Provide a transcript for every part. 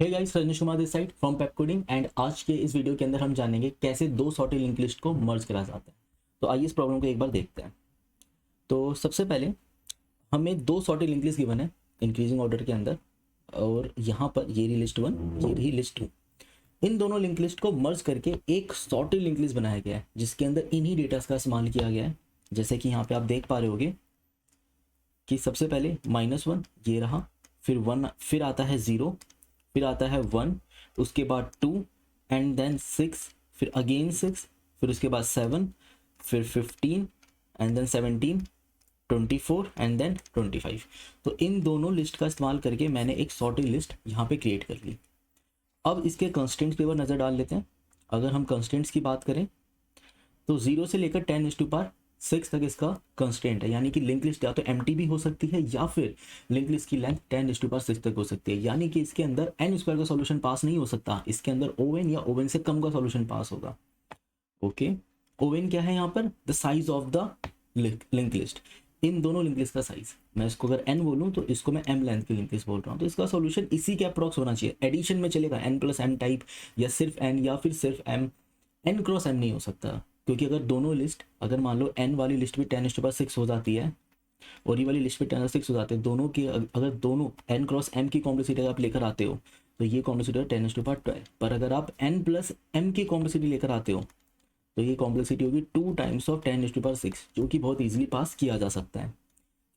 Hey guys, Rajneesh Kumar this side from pep coding and आज के इस वीडियो के अंदर हम जानेंगे कैसे दो सॉर्टेड लिंक लिस्ट को मर्ज करा जाता है। तो आइए इस प्रॉब्लम को एक बार देखते हैं। तो सबसे पहले हमें दो सॉर्टेड लिंक लिस्ट गिवन है इंक्रीजिंग ऑर्डर के अंदर, और यहाँ पर ये रही लिस्ट 1, ये रही लिस्ट 2। इन दोनों लिंक लिस्ट को मर्ज करके एक सॉर्टेड लिंक लिस्ट बनाया गया है जिसके अंदर इन्हीं डेटास का इस्तेमाल किया गया है। जैसे कि यहाँ पे आप देख पा रहे होगे कि सबसे पहले -1 ये रहा, फिर 1, फिर आता है 0, फिर आता है 1, उसके बाद 2 एंड देन 6, फिर अगेन 6, फिर उसके बाद 7, फिर 15 एंड देन 17, 24 एंड देन 25। तो इन दोनों लिस्ट का इस्तेमाल करके मैंने एक सॉर्टेड लिस्ट यहाँ पे क्रिएट कर ली। अब इसके कंस्टेंट्स पे नज़र डाल लेते हैं। अगर हम कंस्टेंट्स की बात करें तो 0 से लेकर 10⁻6 तक इसका कंस्टेंट है, यानी कि लिंक लिस्ट या तो एम्प्टी भी हो सकती है या फिर लिंक लिस्ट की लेंथ 10⁻6 तक हो सकती है। यानी कि इसके अंदर n² का सॉल्यूशन पास नहीं हो सकता, इसके अंदर ओवन या ओवन से कम का सॉल्यूशन पास होगा। ओके, ओवन क्या है यहाँ पर? The size of the link list. इन दोनों लिंक लिस्ट का साइज, मैं इसको अगर n बोलूँ तो इसको मैं m लेंथ की लिंक लिस्ट बोल रहा हूँ, तो इसका सॉल्यूशन इसी के अप्रॉक्स होना चाहिए। एडिशन में चलेगा n+m टाइप, या सिर्फ n या फिर सिर्फ m, n×m नहीं हो सकता, क्योंकि अगर दोनों लिस्ट, अगर मान लो n वाली लिस्ट भी 10⁻6 हो जाती है और ये वाली लिस्ट भी 10⁻6 हो जाते हैं, दोनों के अगर दोनों n×m की कॉम्प्लेक्सिटी आप लेकर आते हो तो ये कॉम्प्लेक्सिटी 10⁻12। पर अगर आप n+m की कॉम्प्लेक्सिटी लेकर आते हो तो ये कॉम्प्लेक्सिटी होगी 2 टाइम्स ऑफ 10⁻6, जो कि बहुत ईजिली पास किया जा सकता है।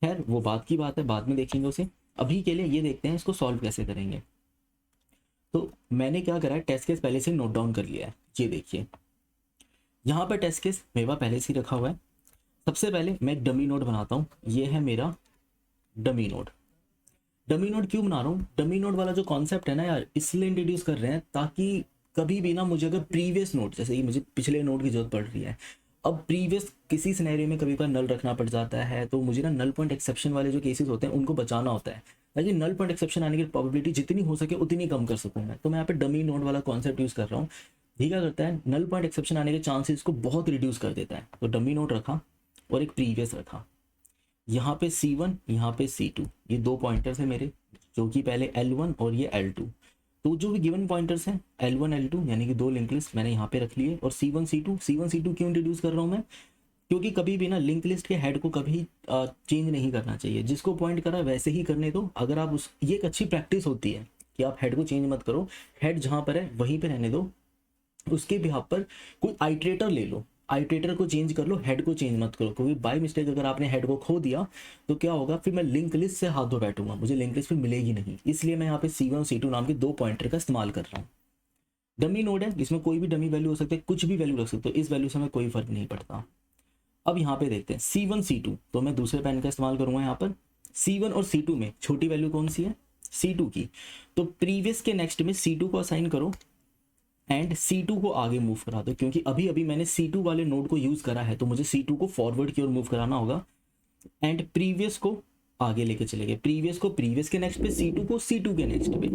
खैर वो बात की बात है, बाद में देखेंगे उसे। अभी के लिए ये देखते हैं इसको सॉल्व कैसे करेंगे। तो मैंने क्या करा है, टेस्ट केस पहले से नोट डाउन कर लिया है। ये देखिए यहाँ पर टेस्ट केस मेरे पास पहले से ही रखा हुआ है। सबसे पहले मैं एक डमी नोड बनाता हूँ। ये है मेरा डमी नोड। डमी नोड क्यों बना रहा हूँ? डमी नोड वाला जो कॉन्सेप्ट है ना यार, इसलिए इंट्रोड्यूस कर रहे हैं ताकि कभी भी ना मुझे अगर प्रीवियस नोड, जैसे कि मुझे पिछले नोड की जरूरत पड़ रही है, अब प्रीवियस किसी सिनेरियो में कभी पर नल रखना पड़ जाता है, तो मुझे ना नल पॉइंट एक्सेप्शन वाले जो केसेस होते हैं उनको बचाना होता है, ताकि नल पॉइंट एक्सेप्शन आने की प्रोबेबिलिटी जितनी हो सके उतनी कम कर सकूँ मैं। तो मैं यहाँ पे डमी नोड वाला कॉन्सेप्ट यूज़ कर रहा हूँ। ये क्या करता है, नल पॉइंट एक्सेप्शन आने के चांसेस को बहुत रिड्यूस कर देता है। तो डमी नोड रखा और एक प्रीवियस रखा। यहाँ पे C1, यहाँ पे C2, ये दो पॉइंटर्स है मेरे, जो कि पहले L1 और ये L2। तो जो भी गिवन पॉइंटर्स हैं L1 L2 यानी कि दो लिंक लिस्ट मैंने यहाँ पे रख लिए। और C1 C2 क्यों इंट्रोड्यूस कर रहा हूँ मैं? क्योंकि कभी भी ना लिंक लिस्ट के हेड को कभी चेंज नहीं करना चाहिए। जिसको पॉइंट करा वैसे ही करने दो। अगर आप उस, ये एक अच्छी प्रैक्टिस होती है कि आप हेड को चेंज मत करो, हेड जहाँ पर है वहीं पर रहने दो। उसके बिहाफ पर कोई आइट्रेटर ले लो, आइट्रेटर को चेंज कर लो, हेड को चेंज मत करो। क्योंकि बाय मिस्टेक अगर आपने हेड को खो दिया तो क्या होगा, फिर मैं लिंक लिस्ट से हाथ धो बैठूंगा, मुझे लिंक लिस्ट फिर मिलेगी नहीं। इसलिए मैं यहाँ पे C1 और C2 नाम के दो पॉइंटर का इस्तेमाल कर रहा हूँ। डमी नोड है, इसमें कोई भी डमी वैल्यू हो सकती है, कुछ भी वैल्यू रख सकते हो, इस वैल्यू से हमें कोई फर्क नहीं पड़ता। अब यहाँ पे देखते हैं C1 C2, तो मैं दूसरे पेन का इस्तेमाल करूंगा यहाँ पर। C1 और C2 में छोटी वैल्यू कौन सी है? C2 की। तो प्रीवियस के नेक्स्ट में C2 को असाइन करो एंड C2 को आगे मूव करा दो, क्योंकि अभी अभी मैंने C2 वाले नोड को यूज करा है, तो मुझे C2 को फॉरवर्ड की ओर मूव कराना होगा। एंड प्रीवियस को आगे लेके चले गए, प्रीवियस को प्रीवियस के नेक्स्ट पे, C2 को C2 के नेक्स्ट पे।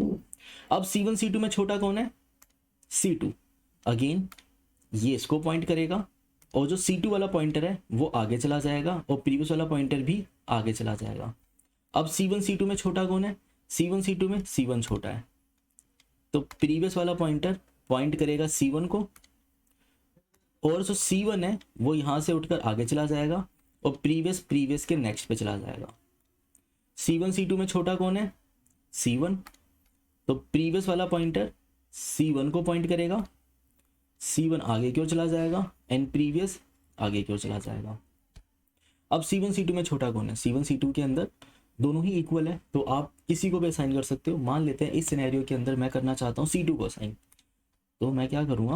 अब C1 C2 में छोटा कौन है? C2। अगेन ये इसको पॉइंट करेगा, और जो C2 वाला पॉइंटर है वो आगे चला जाएगा, और प्रीवियस वाला पॉइंटर भी आगे चला जाएगा। अब C1 C2 में छोटा कौन है? C1 C2 में C1 छोटा है, तो प्रीवियस वाला पॉइंटर पॉइंट करेगा C1 को, और जो C1 है वो यहां से उठकर आगे चला जाएगा और प्रीवियस के नेक्स्ट पे चला जाएगा। C1 C2 में छोटा कौन है? C1, तो प्रीवियस वाला पॉइंटर C1 को पॉइंट करेगा, C1 आगे की ओर चला जाएगा एंड प्रीवियस आगे की ओर चला जाएगा। अब C1 C2 में छोटा कौन है? C1 C2 के अंदर दोनों ही इक्वल है, तो आप किसी को भी असाइन कर सकते हो। मान लेते हैं इस सिनेरियो के अंदर मैं करना चाहता हूँ C2 को असाइन, तो मैं क्या करूँगा,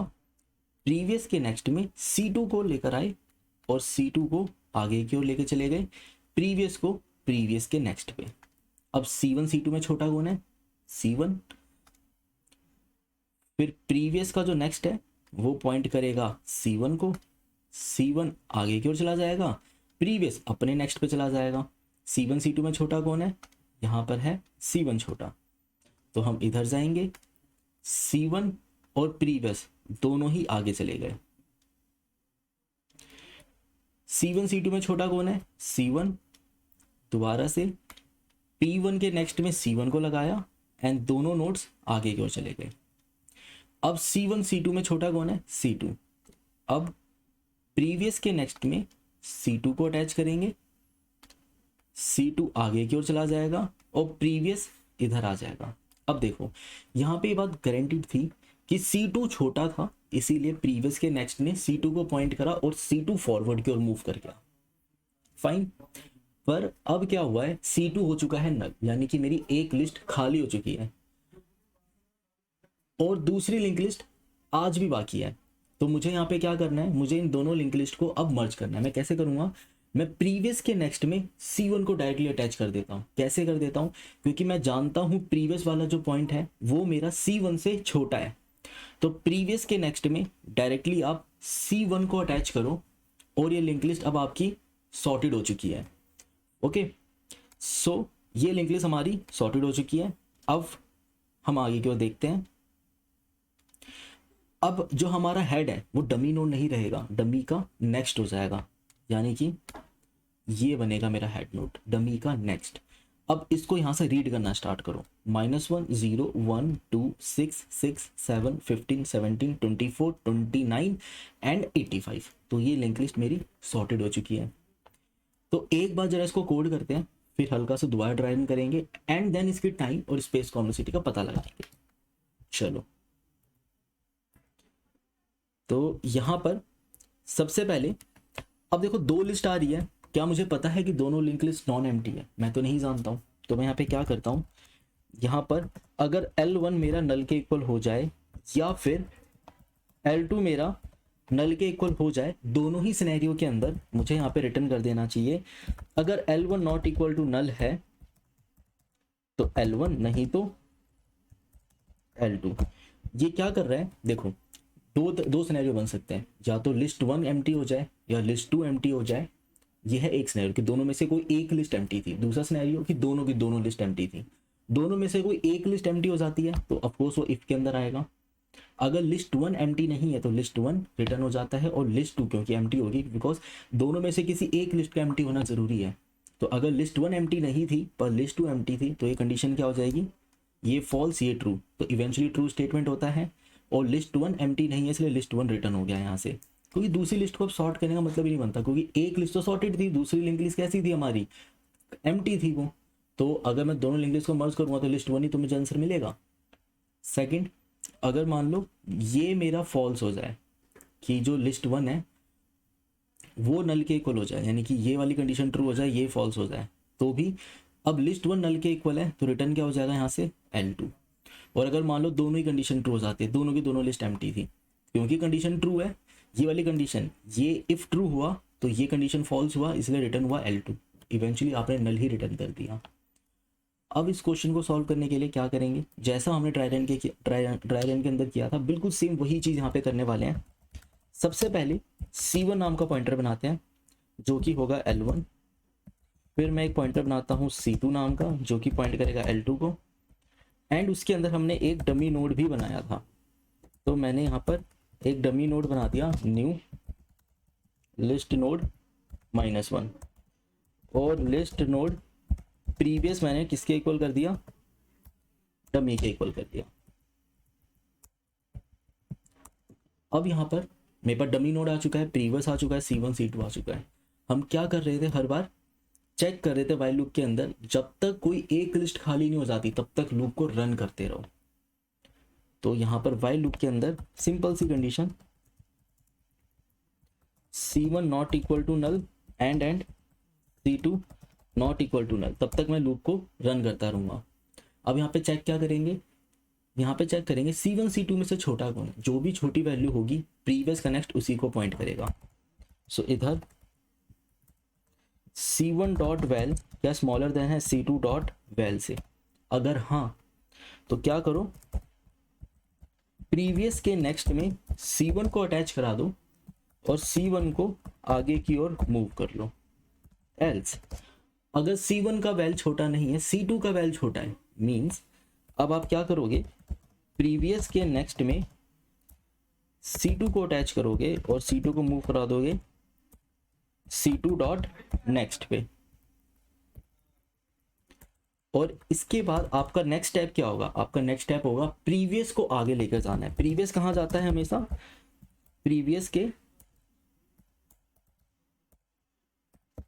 प्रीवियस के नेक्स्ट में C2 को लेकर आए और C2 को आगे की ओर लेकर चले गए, प्रीवियस को प्रीवियस के नेक्स्ट पे। अब C1 C2 में छोटा कौन है? C1, फिर प्रीवियस का जो नेक्स्ट है वो पॉइंट करेगा C1 को, C1 आगे की ओर चला जाएगा, प्रीवियस अपने नेक्स्ट पे चला जाएगा। C1 C2 में छोटा कौन है? यहाँ पर है C1 छोटा, तो हम इधर जाएंगे, C1 और प्रीवियस दोनों ही आगे चले गए। C1 C2 में छोटा कौन है? C1, दोबारा से P1 के नेक्स्ट में C1 को लगाया एंड दोनों नोड्स आगे की ओर चले गए। अब C1 C2 में छोटा कौन है? C2। अब प्रीवियस के नेक्स्ट में C2 को अटैच करेंगे, C2 आगे की ओर चला जाएगा और प्रीवियस इधर आ जाएगा। अब देखो यहाँ पे ये बात गारंटीड थी कि C2 छोटा था, इसीलिए प्रीवियस के नेक्स्ट ने C2 को पॉइंट करा और C2 फॉरवर्ड की ओर मूव कर गया। फाइन। पर अब क्या हुआ है, C2 हो चुका है नल, यानी कि मेरी एक लिस्ट खाली हो चुकी है और दूसरी लिंक लिस्ट आज भी बाकी है। तो मुझे यहाँ पे क्या करना है, मुझे इन दोनों लिंक लिस्ट को अब मर्ज करना है। मैं कैसे करूंगा, मैं प्रीवियस के नेक्स्ट में C1 को डायरेक्टली अटैच कर देता हूँ। कैसे कर देता हूँ, क्योंकि मैं जानता हूँ प्रीवियस वाला जो पॉइंट है वो मेरा C1 से छोटा है। तो प्रीवियस के नेक्स्ट में डायरेक्टली आप C1 को अटैच करो और ये लिंक लिस्ट अब आपकी सॉर्टेड हो चुकी है। ओके, सो ये लिंक लिस्ट हमारी सॉर्टेड हो चुकी है। अब हम आगे की ओर देखते हैं। अब जो हमारा हेड है वो डमी नोड नहीं रहेगा, डमी का नेक्स्ट हो जाएगा, यानी कि ये बनेगा मेरा हेड नोड, डमी का नेक्स्ट। अब इसको यहां से रीड करना स्टार्ट करो। -1 0 1 2 6 6 7 15 17 24 29 एंड 85। तो ये लिंक लिस्ट मेरी सॉर्टेड हो चुकी है। तो एक बार जरा इसको कोड करते हैं, फिर हल्का से दोबारा ड्राई रन करेंगे एंड देन इसकी टाइम और स्पेस कॉम्प्लेक्सिटी का पता लगाएंगे। चलो, तो यहां पर सबसे पहले अब देखो दो लिस्ट आ रही है। क्या मुझे पता है कि दोनों लिंक लिस्ट नॉन एम्प्टी है? मैं तो नहीं जानता हूं। तो मैं यहाँ पे क्या करता हूँ, यहाँ पर अगर L1 मेरा नल के इक्वल हो जाए या फिर L2 मेरा नल के इक्वल हो जाए, दोनों ही सिनेरियो के अंदर मुझे यहाँ पे रिटर्न कर देना चाहिए। अगर L1 नॉट इक्वल टू नल है तो L1, नहीं तो L2। ये क्या कर रहा है, देखो दो सिनेरियो बन सकते हैं, या तो लिस्ट 1 एम्प्टी हो जाए या लिस्ट 2 एम्प्टी हो जाए। ये है एक सिनेरियो कि दोनों में से कोई एक लिस्ट एम्प्टी थी। दूसरा सिनेरियो कि दोनों की दोनों लिस्ट एम्प्टी थी। दोनों में से कोई एक लिस्ट एम्प्टी हो जाती है तो ऑफकोर्स वो इफ के अंदर आएगा। अगर लिस्ट 1 एम्प्टी नहीं है तो लिस्ट 1 रिटर्न हो जाता है और लिस्ट 2 क्योंकि एम्प्टी होगी, बिकॉज दोनों में से किसी एक लिस्ट का एम्प्टी होना जरूरी है। तो अगर लिस्ट 1 एम्प्टी नहीं थी पर लिस्ट 2 एम्प्टी थी तो ये कंडीशन क्या हो जाएगी, ये फॉल्स ये ट्रू। तो इवेंचुअली ट्रू स्टेटमेंट होता है। और लिस्ट 1 एम्प्टी नहीं है इसलिए लिस्ट 1 रिटर्न हो गया यहाँ से, क्योंकि दूसरी लिस्ट को अब सॉर्ट करने का मतलब ही नहीं बनता, क्योंकि एक लिस्ट तो सॉर्टेड थी, दूसरी लिंक लिस्ट कैसी थी हमारी, एम्प्टी थी वो। तो अगर मैं दोनों लिंक लिस्ट को मर्ज करूंगा तो लिस्ट 1 ही तो मुझे आंसर मिलेगा। सेकंड, अगर मान लो ये मेरा फॉल्स हो जाए कि जो लिस्ट 1 है वो नल के इक्वल हो जाए, यानी कि ये वाली कंडीशन ट्रू हो जाए, ये फॉल्स हो जाए, तो भी अब लिस्ट 1 नल के इक्वल है तो रिटर्न क्या हो जाएगा यहाँ से L2। और अगर मान लो दोनों ही कंडीशन ट्रू हो जाती है, दोनों की दोनों लिस्ट एम्प्टी थी, क्योंकि कंडीशन ट्रू है ये वाली कंडीशन, ये इफ ट्रू हुआ तो ये कंडीशन फॉल्स हुआ, इसलिए रिटर्न हुआ L2। इवेंचुअली आपने नल ही रिटर्न कर दिया। अब इस क्वेश्चन को सॉल्व करने के लिए क्या करेंगे, जैसा हमने ड्राई रन के अंदर किया था बिल्कुल सेम वही चीज़ यहाँ पे करने वाले हैं। सबसे पहले C1 नाम का पॉइंटर बनाते हैं जो कि होगा L1। फिर मैं एक पॉइंटर बनाता हूँ C2 नाम का जो कि पॉइंट करेगा L2 को। एंड उसके अंदर हमने एक डमी नोड भी बनाया था, तो मैंने यहाँ पर एक डमी नोड बना दिया, न्यू लिस्ट नोड -1। और लिस्ट नोड प्रीवियस मैंने किसके इक्वल कर दिया, डमी के इक्वल कर दिया। अब यहाँ पर मेरे पास डमी नोड आ चुका है, प्रीवियस आ चुका है, C1 C2 आ चुका है। हम क्या कर रहे थे, हर बार चेक कर रहे थे व्हाइल लूप के अंदर, जब तक कोई एक लिस्ट खाली नहीं हो जाती तब तक लूप को रन करते रहो। तो यहाँ पर व्हाइल लूप के अंदर सिंपल सी condition, C1 not equal to null and C2 not equal to null, तब तक मैं लूप को रन करता रहूंगा। अब यहाँ पे चेक क्या करेंगे, यहाँ पे चेक करेंगे C1 C2 में से छोटा कौन है, जो भी छोटी वैल्यू होगी प्रीवियस का नेक्स्ट उसी को पॉइंट करेगा। सो इधर C1 डॉट वैल क्या स्मॉलर देन है C2 डॉट वैल से, अगर हाँ तो क्या करो, प्रीवियस के नेक्स्ट में C1 को अटैच करा दो और C1 को आगे की ओर मूव कर लो। एल्स अगर C1 का वैल छोटा नहीं है, C2 का वैल छोटा है, मींस अब आप क्या करोगे, प्रीवियस के नेक्स्ट में C2 को अटैच करोगे और C2 को मूव करा दोगे C2 डॉट नेक्स्ट पे। और इसके बाद आपका नेक्स्ट स्टेप क्या होगा, आपका नेक्स्ट स्टेप होगा प्रीवियस को आगे लेकर जाना है। प्रीवियस कहाँ जाता है हमेशा, प्रीवियस के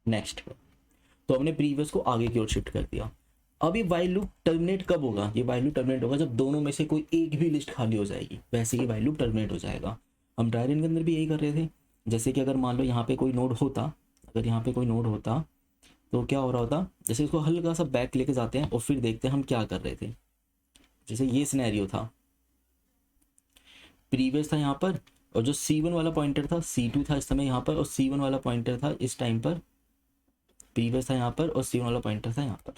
नेक्स्ट पे। तो हमने प्रीवियस को आगे की ओर शिफ्ट कर दिया। अब ये वाइल लूप टर्मिनेट कब होगा, ये वाइल लूप टर्मिनेट होगा जब दोनों में से कोई एक भी लिस्ट खाली हो जाएगी, वैसे ही वाइल लूप टर्मिनेट हो जाएगा। हम ट्रायल रन के अंदर भी यही कर रहे थे। जैसे कि अगर मान लो यहाँ पे कोई नोड होता, अगर यहाँ पे कोई नोड होता तो क्या हो रहा होता, जैसे इसको हल्का सा बैक लेके जाते हैं और फिर देखते हैं हम क्या कर रहे थे। जैसे ये सिनेरियो था, प्रीवियस था यहाँ पर, और जो C1 वाला पॉइंटर था C2 था इस समय यहाँ पर, और C1 वाला पॉइंटर था इस टाइम पर, प्रीवियस था यहाँ पर और C1 वाला पॉइंटर था यहाँ पर।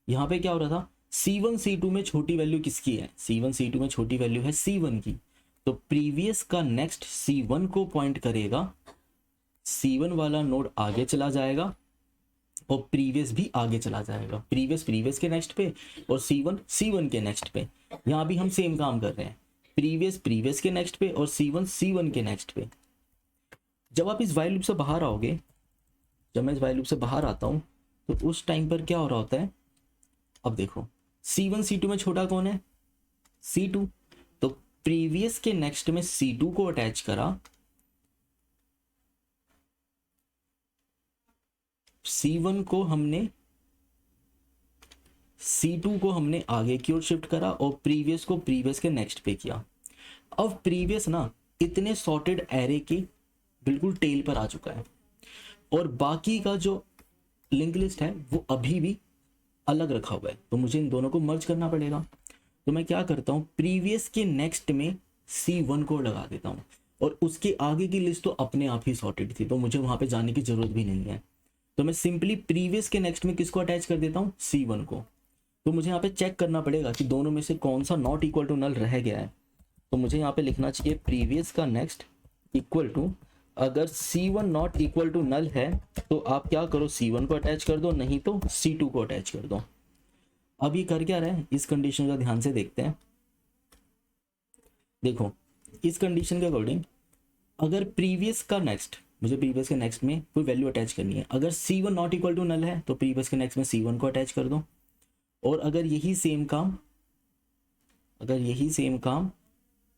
यहाँ पे क्या हो रहा था, C1 C2 में छोटी वैल्यू किसकी है, C1 C2 में छोटी वैल्यू है C1 की। तो प्रीवियस का नेक्स्ट C1 को पॉइंट करेगा, C1 वाला नोड आगे चला जाएगा और प्रीवियस भी आगे चला जाएगा, प्रीवियस प्रीवियस के नेक्स्ट पे और C1 C1 के नेक्स्ट पे। यहाँ भी हम सेम काम कर रहे हैं, प्रीवियस प्रीवियस के नेक्स्ट पे और C1 C1 के नेक्स्ट पे। जब आप इस वाइल लूप से बाहर आओगे, जब मैं इस वाइल लूप से बाहर आता हूँ तो उस टाइम पर क्या हो रहा होता है, अब देखो C1 C2 में छोटा कौन है, C2। तो प्रीवियस के नेक्स्ट में C2 को अटैच करा, C1 को हमने C2 को हमने आगे की ओर शिफ्ट करा और प्रीवियस को प्रीवियस के नेक्स्ट पे किया। अब प्रीवियस ना इतने सॉर्टेड एरे की बिल्कुल टेल पर आ चुका है और बाकी का जो लिंक लिस्ट है वो अभी भी अलग रखा हुआ है, तो मुझे इन दोनों को मर्ज करना पड़ेगा। तो मैं क्या करता हूँ, प्रीवियस के नेक्स्ट में C1 को लगा देता हूँ और उसके आगे की लिस्ट तो अपने आप ही सॉर्टेड थी, तो मुझे वहां पे जाने की जरूरत भी नहीं है। तो मैं सिंपली प्रीवियस के नेक्स्ट में किसको अटैच कर देता हूँ, C1 को। तो मुझे यहाँ पे चेक करना पड़ेगा कि दोनों में से कौन सा नॉट इक्वल टू नल रह गया है। तो मुझे यहाँ पे लिखना चाहिए प्रीवियस का नेक्स्ट इक्वल टू, अगर C1 नॉट इक्वल टू नल है तो आप क्या करो, C1 को अटैच कर दो, नहीं तो C2 को अटैच कर दो। अब ये कर क्या रहा है, इस कंडीशन का ध्यान से देखते हैं। देखो इस कंडीशन के अकॉर्डिंग अगर प्रीवियस का नेक्स्ट, मुझे प्रीवियस के नेक्स्ट में कोई वैल्यू अटैच करनी है, अगर C1 नॉट इक्वल टू नल है तो प्रीवियस के नेक्स्ट में C1 को अटैच कर दो। और अगर यही सेम काम, अगर यही सेम काम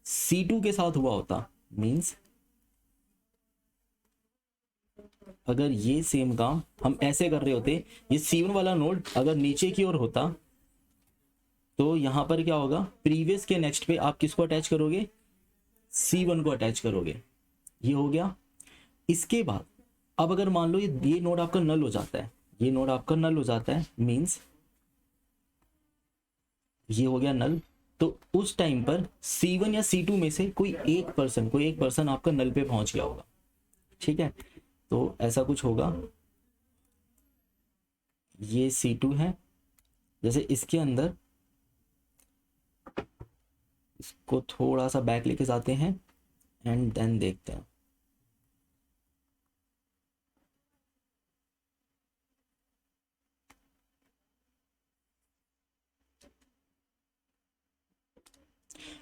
C2 के साथ हुआ होता, मींस अगर ये सेम काम हम ऐसे कर रहे होते, ये C1 वाला नोड अगर नीचे की ओर होता तो यहां पर क्या होगा, प्रीवियस के नेक्स्ट पे आप किसको अटैच करोगे, C1 को अटैच करोगे। ये हो गया। इसके बाद अब अगर मान लो ये नोड आपका नल हो जाता है, ये नोड आपका नल हो जाता है, मींस ये हो गया नल। तो उस टाइम पर C1 या C2 में से कोई एक पर्सन आपका नल पे पहुंच गया होगा, ठीक है। तो ऐसा कुछ होगा, ये C2 है, जैसे इसके अंदर इसको थोड़ा सा बैक लेके जाते हैं एंड देन देखते हैं।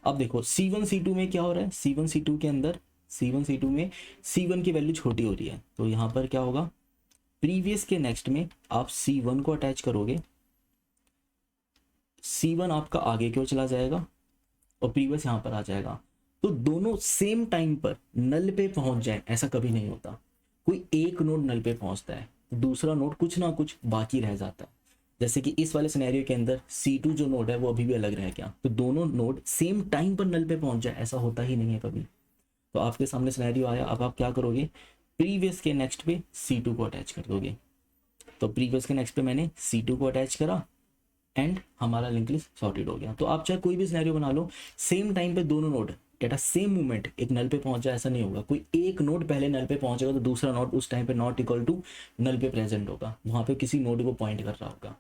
अब देखो C1 C2 में क्या हो रहा है, C1 C2 के अंदर, C1 C2 में C1 की वैल्यू छोटी हो रही है, तो यहां पर क्या होगा, प्रीवियस के नेक्स्ट में आप C1 को अटैच करोगे, C1 आपका आगे की ओर चला जाएगा और प्रीवियस यहां पर आ जाएगा। तो दोनों सेम टाइम पर नल पे पहुंच जाए, ऐसा कभी नहीं होता। कोई एक नोड नल पे पहुंचता है, दूसरा नोड कुछ ना कुछ बाकी रह जाता है। जैसे कि इस वाले सिनेरियो के अंदर C2 जो नोड है वो अभी भी अलग रह गया, तो दोनों नोड सेम टाइम पर नल पे पहुंच जाए, ऐसा होता ही नहीं है कभी। तो आपके सामने सिनेरियो आया, अब आप क्या करोगे, प्रीवियस के नेक्स्ट पे C2 को अटैच कर दोगे। तो प्रीवियस के नेक्स्ट पे मैंने C2 को अटैच करा एंड हमारा लिंक लिस्ट सॉर्टेड हो गया। तो आप चाहे कोई भी सिनेरियो बना लो, सेम टाइम पे दोनों node at a same moment एक नल पे पहुंच जाए, ऐसा नहीं होगा। कोई एक नोड पहले नल पे पहुंचेगा तो दूसरा नोड उस टाइम पे नॉट इक्वल टू नल पे प्रेजेंट होगा, वहां पे किसी नोड को पॉइंट कर रहा होगा,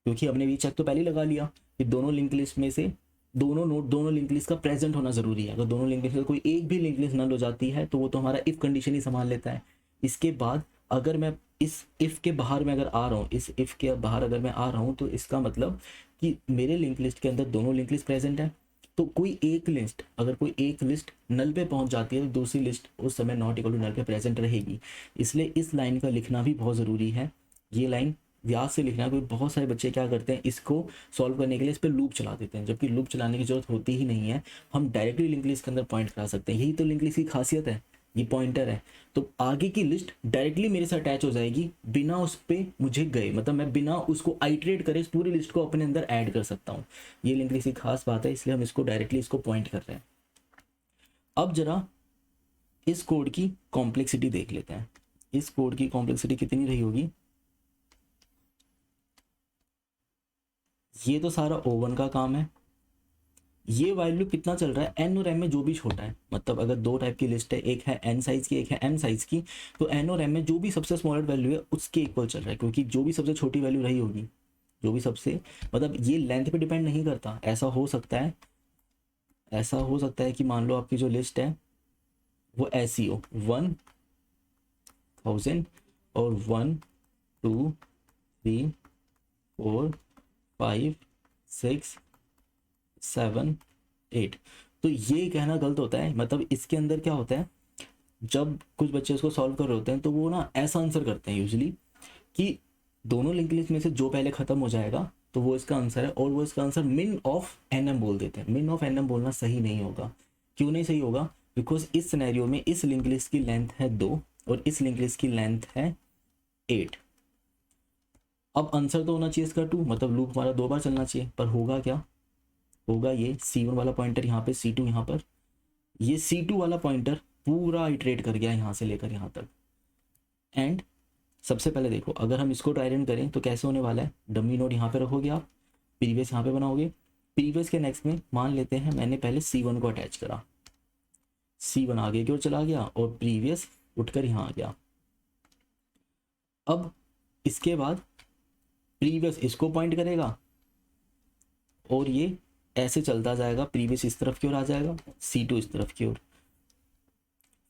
क्योंकि हमने भी चेक तो पहले लगा लिया कि दोनों लिंक लिस्ट में से दोनों नोड, दोनों लिंक लिस्ट का प्रेजेंट होना जरूरी है। अगर दोनों लिंक लिस्ट में कोई एक भी लिंक लिस्ट नल हो जाती है तो वो तो हमारा इफ कंडीशन ही संभाल लेता है। इसके बाद अगर मैं इस इफ के बाहर में अगर आ रहा हूँ, इस इफ के बाहर अगर मैं आ रहा हूँ, तो इसका मतलब कि मेरे लिंक लिस्ट के अंदर दोनों लिंक लिस्ट प्रेजेंट है। तो कोई एक लिस्ट, अगर कोई एक लिस्ट नल पे पहुंच जाती है तो दूसरी लिस्ट उस समय नॉट इक्वल टू नल पे प्रेजेंट रहेगी। इसलिए इस लाइन का लिखना भी बहुत ज़रूरी है। ये लाइन याद से लिखना है, क्योंकि बहुत सारे बच्चे क्या करते हैं, इसको सॉल्व करने के लिए इस पर लूप चला देते हैं, जबकि लूप चलाने की जरूरत होती ही नहीं है। हम डायरेक्टली लिंक लिस्ट के अंदर पॉइंट करा सकते हैं, यही तो लिंक लिस्ट की खासियत है, ये पॉइंटर है। तो आगे की लिस्ट डायरेक्टली मेरे से अटैच हो जाएगी बिना उस पर मुझे गए, मतलब मैं बिना उसको आइटरेट करे इस पूरी लिस्ट को अपने अंदर ऐड कर सकता हूँ। ये लिंक लिस्ट की खास बात है, इसलिए हम इसको डायरेक्टली इसको पॉइंट कर रहे हैं। अब जरा इस कोड की कॉम्प्लेक्सिटी देख लेते हैं। इस कोड की कॉम्प्लेक्सिटी कितनी रही होगी? ये तो सारा O1 का काम है। ये वैल्यू कितना चल रहा है, एन और एम में जो भी छोटा है, मतलब अगर दो टाइप की लिस्ट है, एक है एन साइज की, एक है एम साइज की, तो एन और एम में जो भी सबसे स्मॉलर वैल्यू है उसके इक्वल चल रहा है, क्योंकि जो भी सबसे छोटी वैल्यू रही होगी, जो भी सबसे, मतलब ये लेंथ पे डिपेंड नहीं करता। ऐसा हो सकता है, ऐसा हो सकता है कि मान लो आपकी जो लिस्ट है वो ऐसी हो 1000 और 1 2 3 4 5 6 7 8। तो ये कहना गलत होता है, मतलब इसके अंदर क्या होता है, जब कुछ बच्चे इसको सॉल्व कर रहे होते हैं तो वो ना ऐसा आंसर करते हैं यूजली कि दोनों लिंक लिस्ट में से जो पहले खत्म हो जाएगा तो वो इसका आंसर है, और वो इसका आंसर मिन ऑफ एन एम बोल देते हैं। मिन ऑफ एन एम बोलना सही नहीं होगा। क्यों नहीं सही होगा? बिकॉज इस सिनेरियो में इस लिंक लिस्ट की लेंथ है 2 और इस लिंक लिस्ट की लेंथ है 8। अब आंसर तो होना चाहिए इसका 2, मतलब लूप हमारा 2 बार चलना चाहिए, पर होगा क्या, होगा ये C1 वाला पॉइंटर यहाँ पे, C2 यहाँ पर, ये C2 वाला पॉइंटर पूरा इटरेट कर गया यहाँ से लेकर यहाँ तक। एंड सबसे पहले देखो, अगर हम इसको ट्राई रन करें तो कैसे होने वाला है, डमी नोड यहाँ पे रखोगे आप, प्रीवियस यहाँ पे बनाओगे, प्रीवियस के नेक्स्ट में मान लेते हैं मैंने पहले C1 को अटैच करा, C1 आगे की ओर चला गया और प्रीवियस उठकर यहाँ आ गया। अब इसके बाद प्रीवियस इसको पॉइंट करेगा और ये ऐसे चलता जाएगा, प्रीवियस इस तरफ की ओर आ जाएगा, C2 इस तरफ की ओर,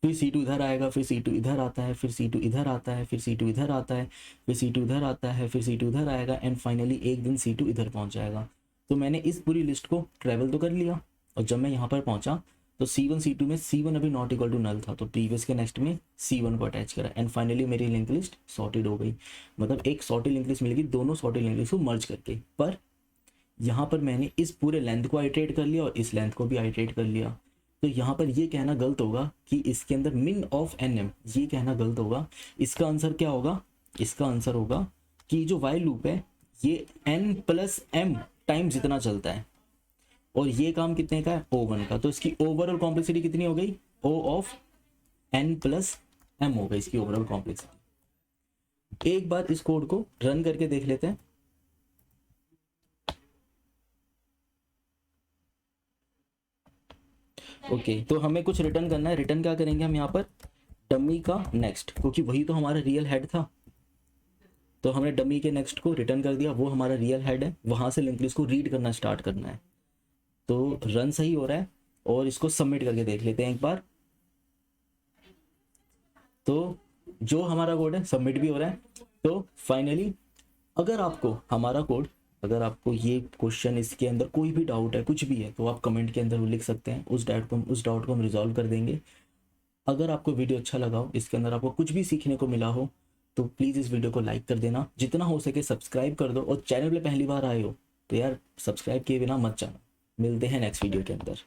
फिर C2 इधर आएगा, फिर C2 इधर आता है, फिर C2 इधर आता है, फिर C2 इधर आता है, फिर C2 इधर आता है, फिर C2 इधर आएगा, एंड फाइनली एक दिन C2 इधर पहुंच जाएगा। तो मैंने इस पूरी लिस्ट को ट्रेवल तो कर लिया, और जब मैं यहाँ पर पहुंचा तो C1 C2 में C1 अभी नॉट इक्वल टू नल था, तो प्रीवियस के नेक्स्ट में C1 को अटैच करा, एंड फाइनली मेरी लिंक लिस्ट सॉर्टेड हो गई। मतलब एक सॉर्टेड लिंक लिस्ट मिलेगी, दोनों सॉर्टेड लिंक लिस्ट को मर्ज करके। पर यहाँ पर मैंने इस पूरे लेंथ को आइटरेट कर लिया और इस लेंथ को भी आइटरेट कर लिया। तो यहाँ पर ये कहना गलत होगा कि इसके अंदर मिन ऑफ एन एम, ये कहना गलत होगा। इसका आंसर क्या होगा, इसका आंसर होगा कि जो वाइल लूप है ये n प्लस एम टाइम जितना चलता है, और ये काम कितने का है, O1 का। तो इसकी ओवरऑल कॉम्प्लेक्सिटी कितनी हो गई, O of n plus M हो गई इसकी ओवरऑल कॉम्प्लेक्सिटी। एक बार इस कोड को रन करके देख लेते हैं। ओके तो हमें कुछ रिटर्न करना है। रिटर्न क्या करेंगे हम यहाँ पर, डमी का नेक्स्ट, क्योंकि वही तो हमारा रियल हेड था, तो हमने डमी के नेक्स्ट को रिटर्न कर दिया, वो हमारा रियल हेड है, वहां से लिंक लिस्ट को रीड करना स्टार्ट करना है। तो रन सही हो रहा है, और इसको सबमिट करके देख लेते हैं एक बार। तो जो हमारा कोड है सबमिट भी हो रहा है। तो फाइनली अगर आपको हमारा कोड, अगर आपको ये क्वेश्चन इसके अंदर कोई भी डाउट है, कुछ भी है, तो आप कमेंट के अंदर लिख सकते हैं, उस डाउट को हम रिजॉल्व कर देंगे। अगर आपको वीडियो अच्छा लगा हो, इसके अंदर आपको कुछ भी सीखने को मिला हो, तो प्लीज़ इस वीडियो को लाइक कर देना, जितना हो सके सब्सक्राइब कर दो, और चैनल पे पहली बार आए हो तो यार सब्सक्राइब किए बिना मत जाना। मिलते हैं नेक्स्ट वीडियो के अंदर।